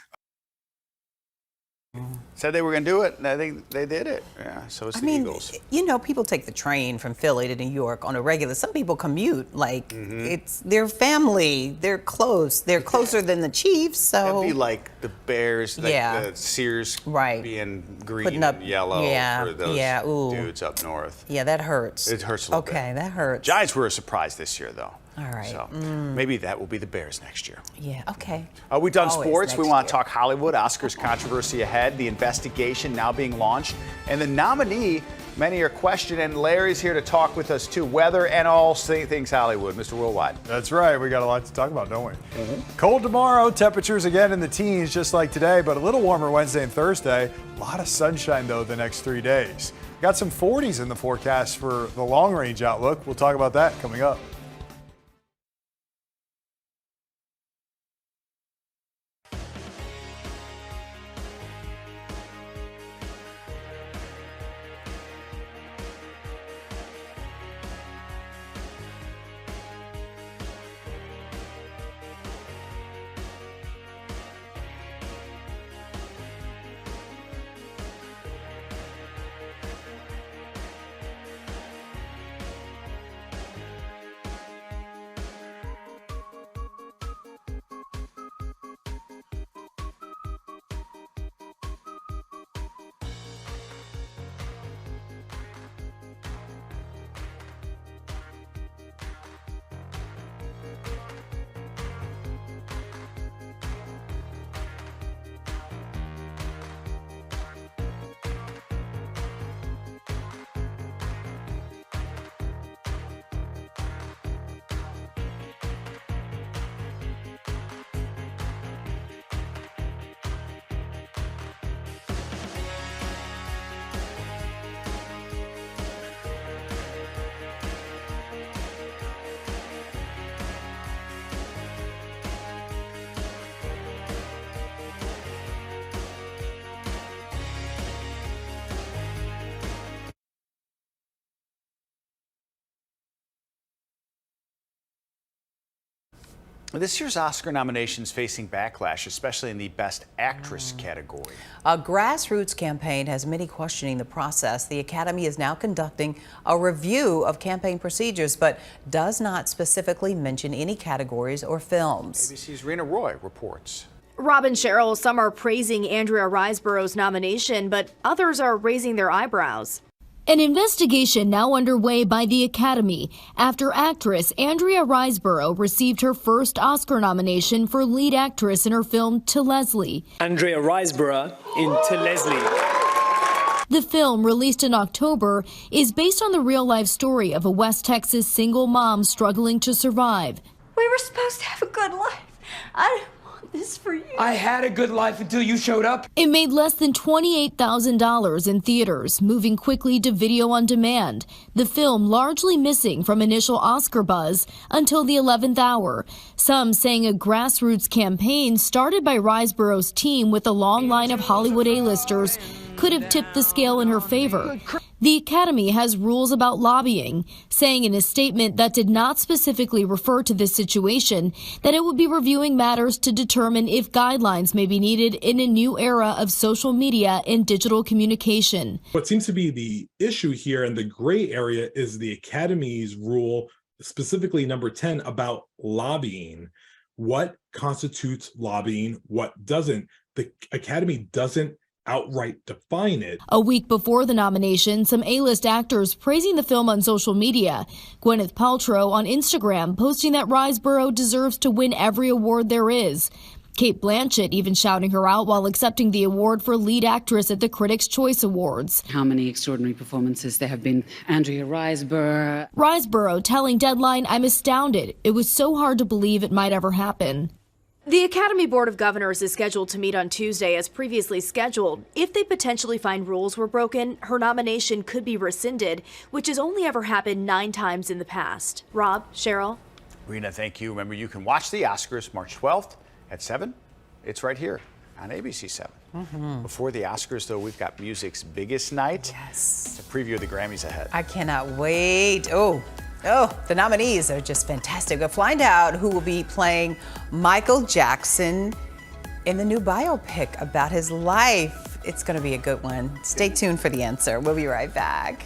Said they were going to do it, and I think they did it. Yeah, so it's the Eagles. You know, people take the train from Philly to New York on a regular. Some people commute. Like, it's their family. They're close. They're closer than the Chiefs, so. It'd be like the Bears, like the Sears being green and yellow for those dudes up north. Yeah, that hurts. It hurts a little bit. Okay, that hurts. Giants were a surprise this year, though. All right. So maybe that will be the Bears next year. Yeah, okay. We've done Always sports. We next want to year. talk Hollywood. Oscars controversy ahead. The investigation now being launched. And the nominee, many are questioned. And Larry's here to talk with us, too. Weather and all things Hollywood. Mr. Worldwide. That's right. We got a lot to talk about, don't we? Cold tomorrow. Temperatures again in the teens, just like today, but a little warmer Wednesday and Thursday. A lot of sunshine, though, the next 3 days. Got some 40s in the forecast for the long-range outlook. We'll talk about that coming up. This year's Oscar nominations facing backlash, especially in the Best Actress category. A grassroots campaign has many questioning the process. The Academy is now conducting a review of campaign procedures, but does not specifically mention any categories or films. ABC's Rena Roy reports. Rob and Cheryl, some are praising Andrea Riseborough's nomination, but others are raising their eyebrows. An investigation now underway by the Academy after actress Andrea Riseborough received her first Oscar nomination for lead actress in her film To Leslie. Andrea Riseborough in To Leslie. The film, released in October, is based on the real-life story of a West Texas single mom struggling to survive. We were supposed to have a good life. I didn't want this for you. I had a good life until you showed up. It made less than $28,000 in theaters, moving quickly to video on demand. The film largely missing from initial Oscar buzz until the 11th hour. Some saying a grassroots campaign started by Riseborough's team with a long line of Hollywood A-listers could have tipped the scale in her favor. The Academy has rules about lobbying, saying in a statement that did not specifically refer to this situation that it would be reviewing matters to determine if guidelines may be needed in a new era of social media and digital communication. What seems to be the issue here and the gray area is the Academy's rule, specifically number 10, about lobbying. What constitutes lobbying? What doesn't? The Academy doesn't outright define it. A week before the nomination, some A-list actors praising the film on social media. Gwyneth Paltrow on Instagram posting that Riseborough deserves to win every award there is. Cate Blanchett even shouting her out while accepting the award for lead actress at the Critics' Choice Awards. How many extraordinary performances there have been. Andrea Riseborough. Riseborough telling Deadline, "I'm astounded. It was so hard to believe it might ever happen." The Academy Board of Governors is scheduled to meet on Tuesday as previously scheduled. If they potentially find rules were broken, her nomination could be rescinded, which has only ever happened 9 times in the past. Rob, Cheryl. Rena, thank you. Remember, you can watch the Oscars March 12th at 7. It's right here on ABC7. Before the Oscars, though, we've got music's biggest night. Yes. It's a preview of the Grammys ahead. I cannot wait. Oh, the nominees are just fantastic. We'll find out who will be playing Michael Jackson in the new biopic about his life. It's going to be a good one. Stay tuned for the answer. We'll be right back.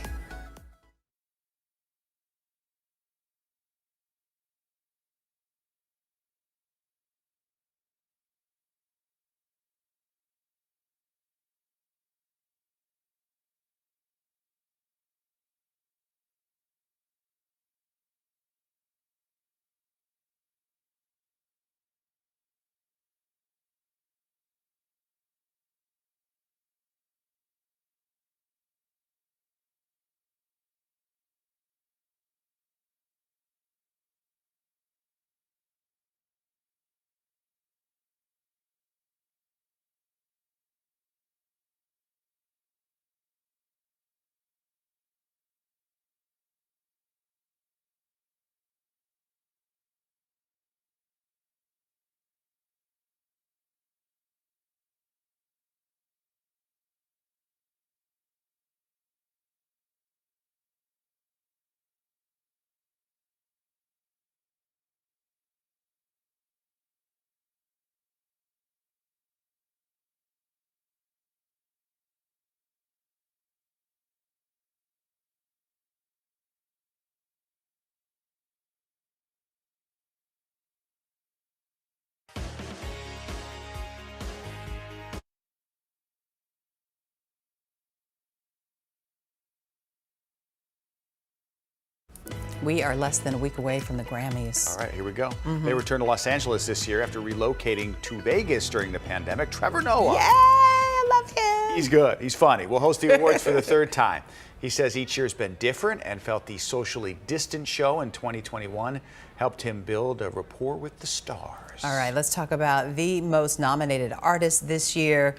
We are less than a week away from the Grammys. All right, here we go. They return to Los Angeles this year after relocating to Vegas during the pandemic. Trevor Noah. Yay, I love him. He's good. He's funny. We'll host the awards for the third time. He says each year's been different and felt the socially distant show in 2021 helped him build a rapport with the stars. All right, let's talk about the most nominated artist this year.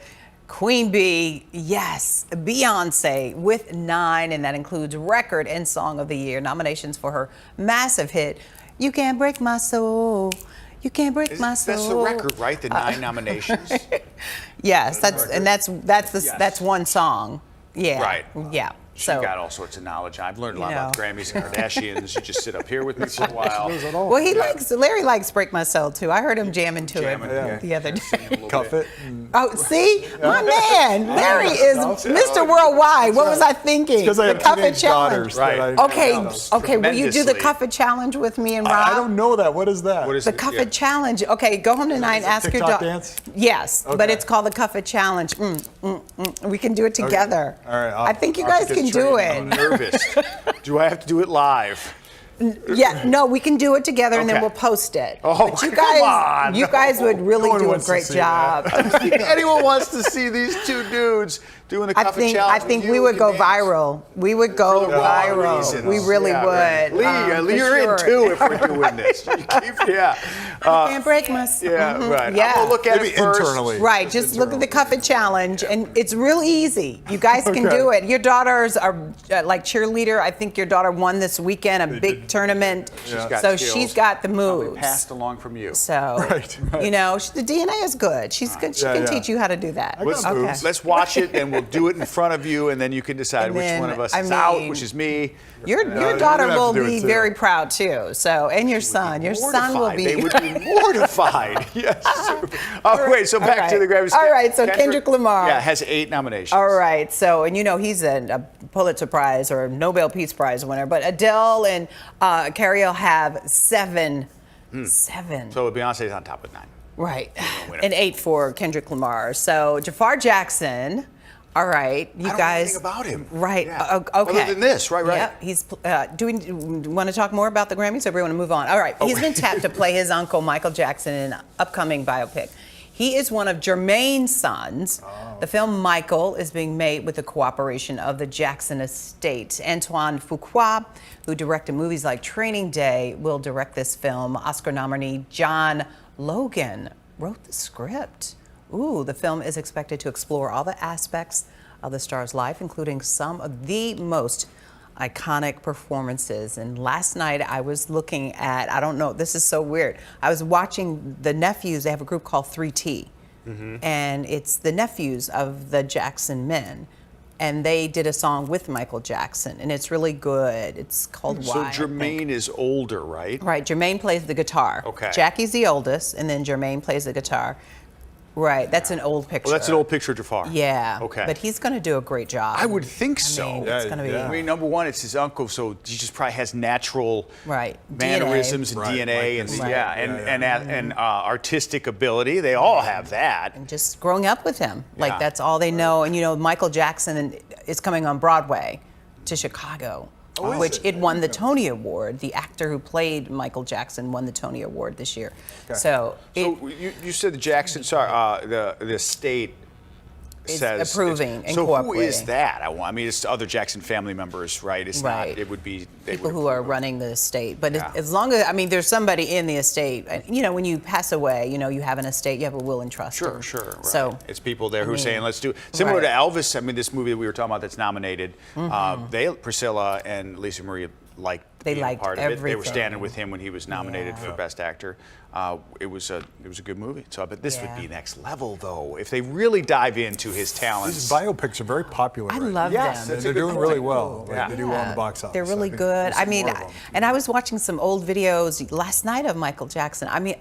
Queen Bee, yes, Beyonce with 9, and that includes record and song of the year nominations for her massive hit, You Can't Break My Soul. You Can't Break My Soul. That's the record, right? The 9 nominations. Yes, that's one song. Yeah. Right. Yeah. She got all sorts of knowledge. I've learned a lot about Grammys and Kardashians. You just sit up here with me for a while. Well, Larry likes Break My Soul too. I heard him jamming to it the other day. Cuff it. Oh, see? My man, Larry is Mr. Worldwide. What was I thinking? Because I have the Cuff It teenage Challenge. daughters. Right. Okay, will you do the Cuff It Challenge with me and Rob? I don't know that. What is that? What is The Cuff It Challenge. Okay, go home tonight and ask your daughter. Dance? Yes, but it's called the Cuff It Challenge. We can do it together. All right. I think you guys can do it. I'm nervous. Do I have to do it live? Yeah, no, we can do it together and then we'll post it. Oh, but you come guys, on. you guys would really No one do a wants to great see job. Anyone wants to see these two dudes doing the Cuff It Challenge? I think we would go viral. We would go viral. reasons. We really would. Right. Lee, you're in too if we're doing this. I can't break my. Yeah, right. Yeah. I'm gonna look at it first. Internally. Right, just look at the Cuff It Challenge, and it's real easy. You guys can do it. Your daughters are like cheerleader. I think your daughter won this weekend, a big tournament. So she's got the moves. Passed along from you. So, you know, the DNA is good. She's good. She can teach you how to do that. Let's watch it, and we'll do it in front of you, and then you can decide which one of us is out, which is me. Your daughter will be very proud too. So, and your son. Your son will be. They would be mortified. Yes. Oh, wait. So back to the Grammys. All right. So Kendrick Lamar. Yeah, has 8 nominations. All right. So, and you know he's a Pulitzer Prize or Nobel Peace Prize winner. But Adele and Carrie have 7. 7. So Beyonce's on top with 9. Right. And 8 for Kendrick Lamar. So Jafar Jackson. All right, you I don't guys. know anything about him. Right. Yeah. Okay. Other than this, right. Yeah. He's doing. Want to talk more about the Grammys, or we want to move on? All right. He's been tapped to play his uncle Michael Jackson in an upcoming biopic. He is one of Jermaine's sons. The film Michael is being made with the cooperation of the Jackson estate. Antoine Fuqua, who directed movies like Training Day, will direct this film. Oscar nominee John Logan wrote the script. Ooh, the film is expected to explore all the aspects of the star's life, including some of the most iconic performances. And last night I was looking at, I don't know, this is so weird. I was watching the nephews. They have a group called 3T. And it's the nephews of the Jackson men. And they did a song with Michael Jackson, and it's really good. It's called Why. So Jermaine is older, right? Right, Jermaine plays the guitar. Okay. Jackie's the oldest, and then Jermaine plays the guitar. Right, that's an old picture. Well, that's an old picture of Jafar. Yeah. Okay. But he's going to do a great job. I would think so. I mean, it's going to be. I mean, number one, it's his uncle, so he just probably has natural DNA. mannerisms and DNA, and artistic ability. They all have that. And just growing up with him, like Yeah. that's all they know. And you know, Michael Jackson is coming on Broadway to Chicago. Which it won the Tony Award. The actor who played Michael Jackson won the Tony Award this year. Okay. So you said the Jackson, the state It's says approving and so cooperating. who is that? I mean, it's other Jackson family members, right? It's not. It would be people who are running the estate. But as long as there's somebody in the estate. You know, when you pass away, you know, you have an estate, you have a will and trust. Sure. Right. So it's people there who are saying, let's do it. Similar to Elvis. I mean, this movie that we were talking about that's nominated. Priscilla and Lisa Marie liked being part of it. They were standing with him when he was nominated for Best Actor. It was a good movie. So I bet this would be next level, though, if they really dive into his talents. These biopics are very popular. I love them. And they're doing really well. Like, they do well in the box office. They're really good. I mean, and I was watching some old videos last night of Michael Jackson. I mean,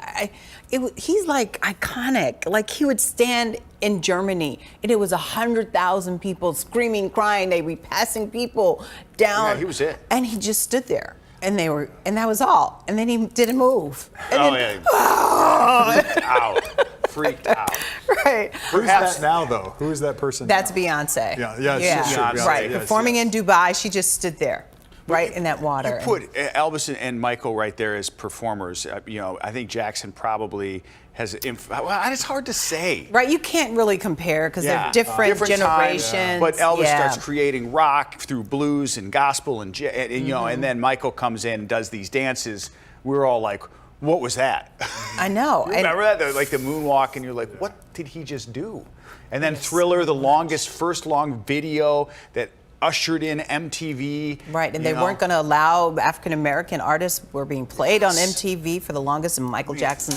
he's like iconic. Like he would stand in Germany, and it was 100,000 people screaming, crying. They were passing people down. Yeah, he was it. And he just stood there. And that was all. And then he didn't move. And freaked out. Right. Who's that now, though? Who is that person? That's now? Beyonce. Beyonce. Right. Performing in Dubai, she just stood there, right in that water. You put Elvis and Michael right there as performers. You know, I think Jackson probably has. Well, it's hard to say. Right. You can't really compare because they're different generations. Times, but Elvis starts creating rock through blues and gospel and you know, and then Michael comes in and does these dances. We're all like, what was that? I know. Remember that? Like the moonwalk, and you're like, what did he just do? And then Thriller, the first long video that ushered in MTV. Right, and they weren't going to allow African American artists were being played on MTV for the longest, and Michael Jackson.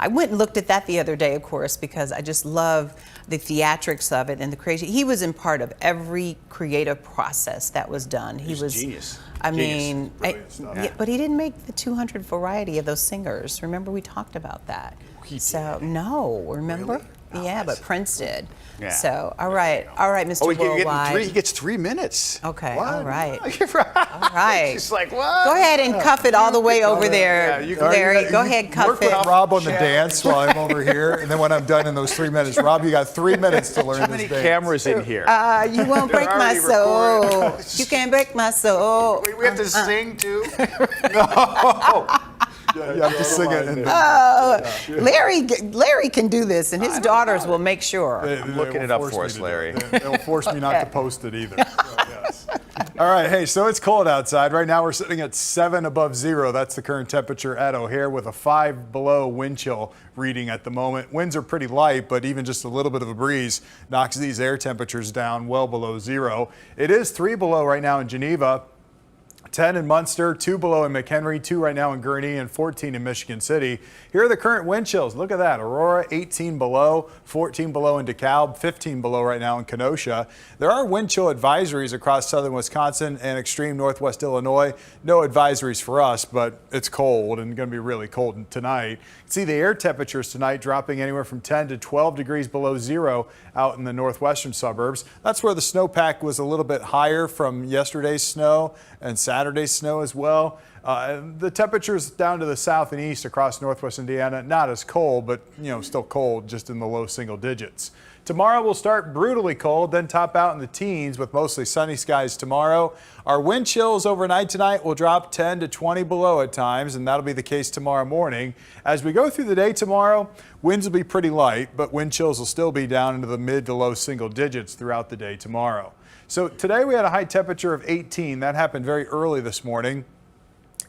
I went and looked at that the other day, of course, because I just love the theatrics of it and the crazy. He was in part of every creative process that was done. He was a genius. I mean, but he didn't make the 200 variety of those singers. Remember, we talked about that. No, remember? Really? Oh, Yeah, but Prince did. Yeah. So, all right, Mr. Worldwide. He gets 3 minutes. Okay, What? all right. All right. She's like, what? Go ahead and cuff it all the way over there, Larry. Go ahead, cuff work it. with Rob on the dance while I'm over here, and then when I'm done in those 3 minutes, Rob, you got 3 minutes to learn How this many dance. cameras in here? You won't break my soul. You can't break my soul. We have to sing too? No. You have to sing it. Larry can do this, and his daughters will make sure. I'm looking it up for us, Larry. They'll force me not to post it either. All right, hey, so it's cold outside. Right now we're sitting at 7 above zero. That's the current temperature at O'Hare with a 5 below wind chill reading at the moment. Winds are pretty light, but even just a little bit of a breeze knocks these air temperatures down well below zero. It is 3 below right now in Geneva. 10 in Munster, 2 below in McHenry, 2 right now in Gurnee, and 14 in Michigan City. Here are the current wind chills. Look at that. Aurora, 18 below, 14 below in DeKalb, 15 below right now in Kenosha. There are wind chill advisories across southern Wisconsin and extreme northwest Illinois. No advisories for us, but it's cold and going to be really cold tonight. See the air temperatures tonight dropping anywhere from 10 to 12 degrees below zero out in the northwestern suburbs. That's where the snowpack was a little bit higher from yesterday's snow and Saturday's snow as well. The temperatures down to the south and east across northwest Indiana, not as cold, but still cold, just in the low single digits. Tomorrow will start brutally cold, then top out in the teens with mostly sunny skies tomorrow. Our wind chills overnight tonight will drop 10 to 20 below at times, and that'll be the case tomorrow morning. As we go through the day tomorrow, winds will be pretty light, but wind chills will still be down into the mid to low single digits throughout the day tomorrow. So today we had a high temperature of 18. That happened very early this morning.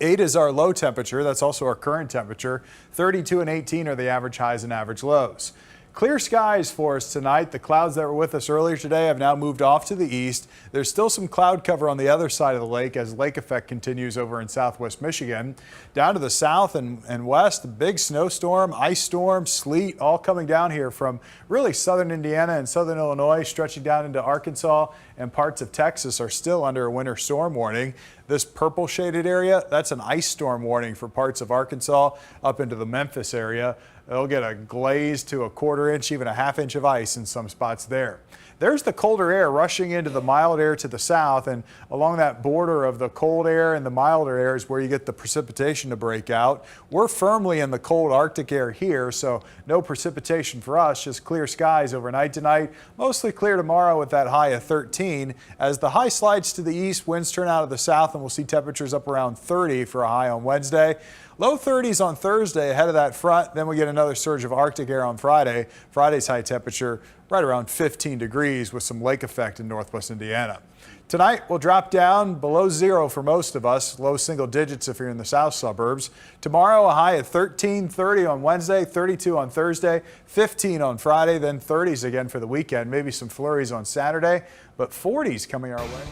8 is our low temperature. That's also our current temperature. 32 and 18 are the average highs and average lows. Clear skies for us tonight. The clouds that were with us earlier today have now moved off to the east. There's still some cloud cover on the other side of the lake as lake effect continues over in southwest Michigan. Down to the south and west, a big snowstorm, ice storm, sleet, all coming down here from really southern Indiana and southern Illinois, stretching down into Arkansas, and parts of Texas are still under a winter storm warning. This purple shaded area, that's an ice storm warning for parts of Arkansas up into the Memphis area. They'll get a glaze to a 1/4 inch, even a 1/2 inch of ice in some spots there. There's the colder air rushing into the mild air to the south, and along that border of the cold air and the milder air is where you get the precipitation to break out. We're firmly in the cold Arctic air here, so no precipitation for us, just clear skies overnight tonight. Mostly clear tomorrow with that high of 13. As the high slides to the east, winds turn out of the south, and we'll see temperatures up around 30 for a high on Wednesday. Low 30s on Thursday ahead of that front. Then we get another surge of Arctic air on Friday. Friday's high temperature right around 15 degrees with some lake effect in northwest Indiana. Tonight we'll drop down below 0 for most of us, low single digits if you're in the south suburbs. Tomorrow a high of 13, 30 on Wednesday, 32 on Thursday, 15 on Friday, then 30s again for the weekend. Maybe some flurries on Saturday, but 40s coming our way.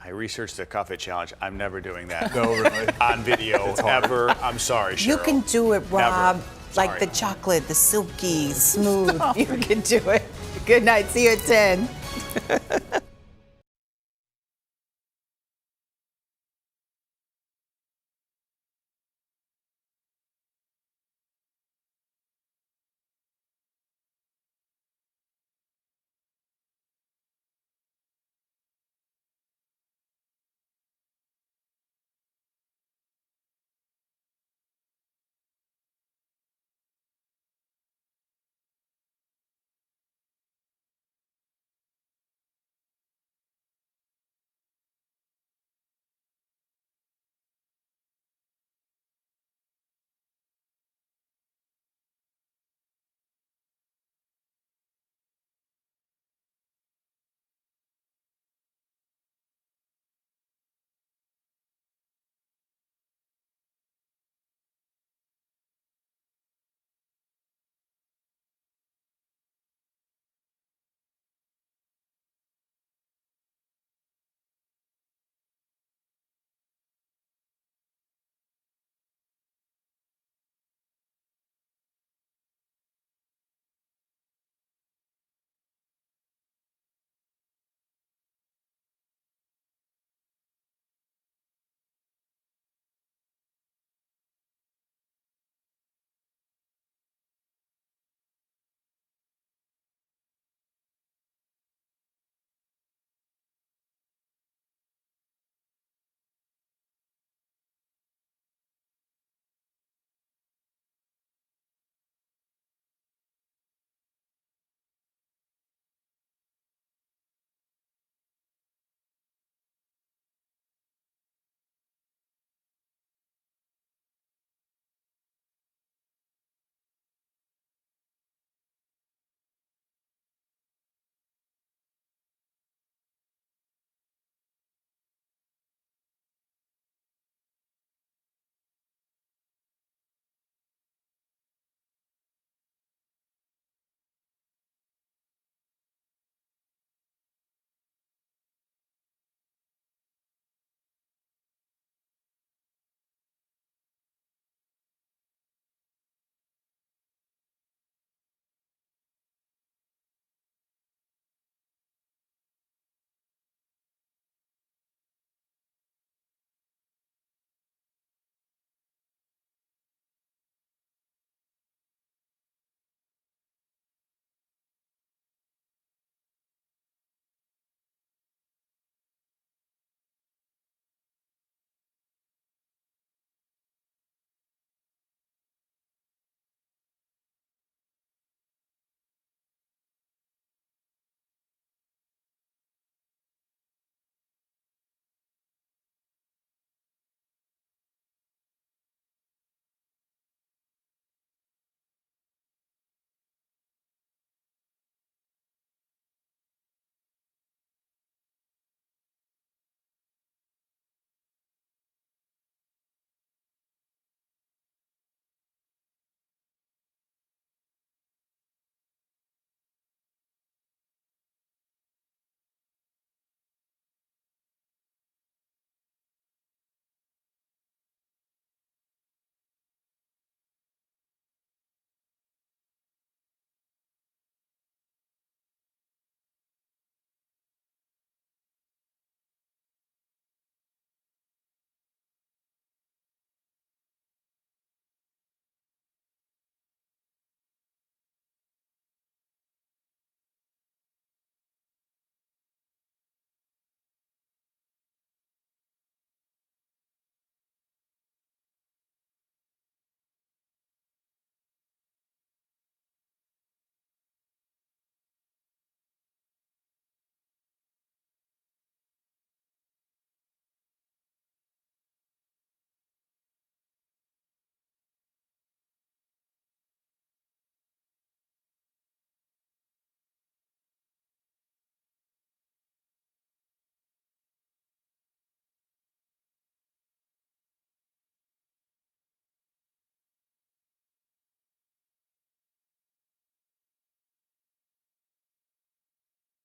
I researched the Cuff It Challenge. I'm never doing that. No, really. On video, ever. I'm sorry, Cheryl. You can do it, Rob. Never. Like Sorry. the chocolate, the silky, smooth. You can do it. Good night. See you at 10.